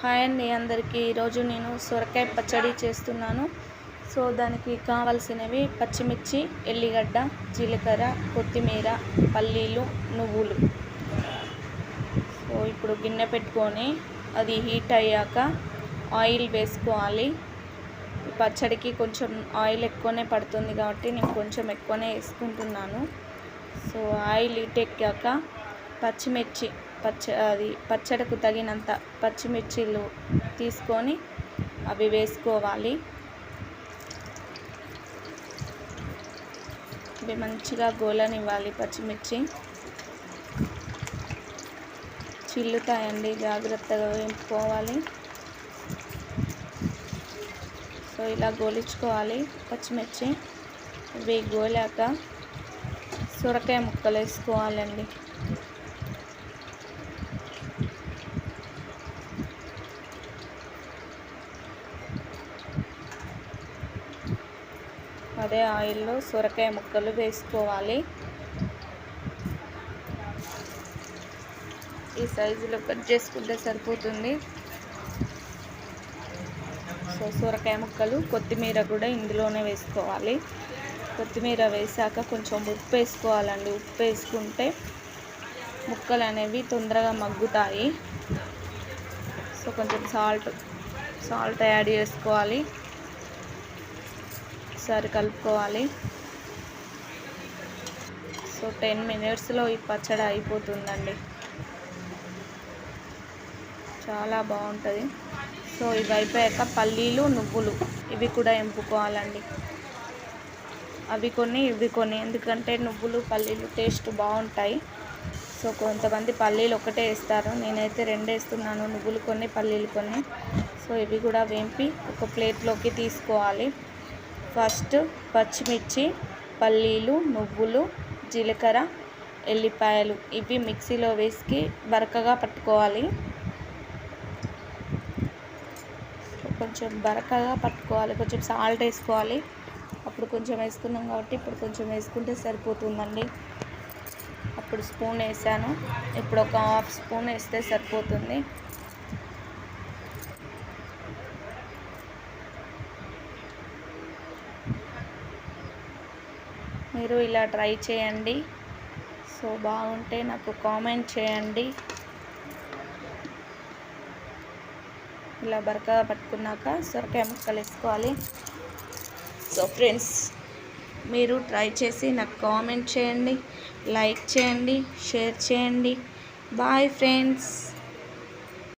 Hi అండి అందరికీ. ఈరోజు నేను సొరకాయ పచ్చడి చేస్తున్నాను. సో దానికి కావాల్సినవి పచ్చిమిర్చి, ఎల్లిగడ్డ, జీలకర్ర, కొత్తిమీర, పల్లీలు, నువ్వులు. సో ఇప్పుడు గిన్నె పెట్టుకొని అది హీట్ అయ్యాక ఆయిల్ వేసుకోవాలి. ఈ పచ్చడికి కొంచెం ఆయిల్ ఎక్కువనే పడుతుంది కాబట్టి నేను కొంచెం ఎక్కువనే వేసుకుంటున్నాను. సో ఆయిల్ హీట్ ఎక్కాక పచ్చిమిర్చి పచ్చడికి తగినంత పచ్చిమిర్చిలు తీసుకొని అవి వేసుకోవాలి. అవి మంచిగా గోలనివ్వాలి. పచ్చిమిర్చి చిల్లుతాయండి, జాగ్రత్తగా వేయించుకోవాలి. సో ఇలా గోలించుకోవాలి పచ్చిమిర్చి. ఇవి గోలాక సొరకాయ ముక్కలు వేసుకోవాలండి. అదే ఆయిల్లో సొరకాయ ముక్కలు వేసుకోవాలి. ఈ సైజులో కట్ చేసుకుంటే సరిపోతుంది. సో సొరకాయ ముక్కలు, కొత్తిమీర కూడా ఇందులోనే వేసుకోవాలి. కొత్తిమీర వేసాక కొంచెం ఉప్పు వేసుకోవాలండి. ఉప్పు వేసుకుంటే ముక్కలు అనేవి తొందరగా మగ్గుతాయి. సో కొంచెం సాల్ట్ యాడ్ చేసుకోవాలి. ఒకసారి కలుపుకోవాలి. సో 10 మినిట్స్లో ఈ పచ్చడి అయిపోతుందండి. చాలా బాగుంటుంది. సో ఇవి అయిపోయాక పల్లీలు, నువ్వులు ఇవి కూడా ఎంపుకోవాలండి. అవి కొన్ని ఇవి కొన్ని, ఎందుకంటే నువ్వులు పల్లీలు టేస్ట్ బాగుంటాయి. సో కొంతమంది పల్లీలు ఒకటే వేస్తారు, నేనైతే 2 వేస్తున్నాను, నువ్వులు కొన్ని పల్లీలు కొన్ని. సో ఇవి కూడా వేంపి ఒక ప్లేట్లోకి తీసుకోవాలి. ఫస్ట్ పచ్చిమిర్చి, పల్లీలు, నువ్వులు, జీలకర్ర, ఎల్లిపాయలు ఇవి మిక్సీలో వేసి బరకగా పట్టుకోవాలి. కొంచెం బరకగా పట్టుకోవాలి. కొంచెం సాల్ట్ వేసుకోవాలి. అప్పుడు కొంచెం వేసుకున్నాం కాబట్టి ఇప్పుడు కొంచెం వేసుకుంటే సరిపోతుందండి. అప్పుడు స్పూన్ వేసాను, ఇప్పుడు ఒక హాఫ్ స్పూన్ వేస్తే సరిపోతుంది. మీరు ఇలా ట్రై చేయండి. సో బాగుంటే నాకు కామెంట్ చేయండి. ఇలా బరకగా పట్టుకున్నాక సొరకాయ ముక్కలు వేసుకోవాలి. సో ఫ్రెండ్స్, మీరు ట్రై చేసి నాకు కామెంట్ చేయండి, లైక్ చేయండి, షేర్ చేయండి. Bye friends.